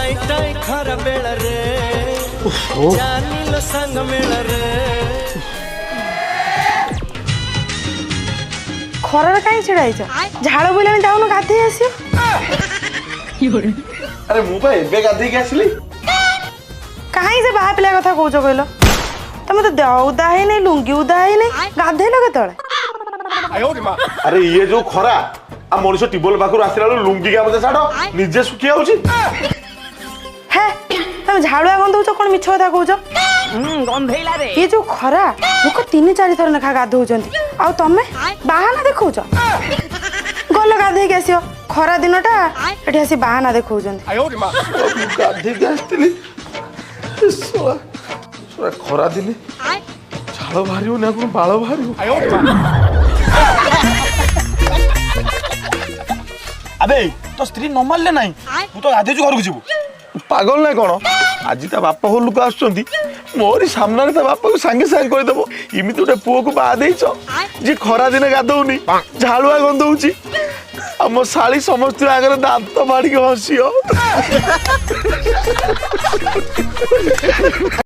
tie tie खरा बेला रे जानिलो संग मेला रे खरार कहीं छिड़ाइछ झाड़ बुलानी जाऊन गाधे आसियो अरे मु पा एबे गाधे के आसली कहीं से बाहा पिला कथा कहूछ कहलो तुम तो देह उदा है नहीं लुंगी उदा है नहीं गाधेलो केतळे अरे ये जो खरा आ मनुष्य टिबल पाखर आसला लुंगी का मते छाड़ निजे सुखी आउची हे तुम झाड़ुआ गंधौछ कोन मिछ कथा कहूछ गंधैला रे ये जो खरा लोक 3-4 थर नेखा गाधौछंती आ तमे बाहाना देखौछ गल गाधे के आसियो खरा दिनटा एठी आसी बाहाना देखौछंती गाधे के आसली सोला खरा दिले झाड़ बाहरियो ना कोन बाळ बाहरियो अबे तो स्त्री न मारले नहीं तू तो गाधे घर को जीवु पागल ना कौन आज ता बापा हो लोक आसुचंती मोरी सामने ता बापा को सांगे सांगे कहि देबो इमिति गोटे पुओ को बा देइछ जे खरा दिन गादौनी झाड़ुआ गंधौची आ मो साली समस्त आगे दांत माड़ी के हसियो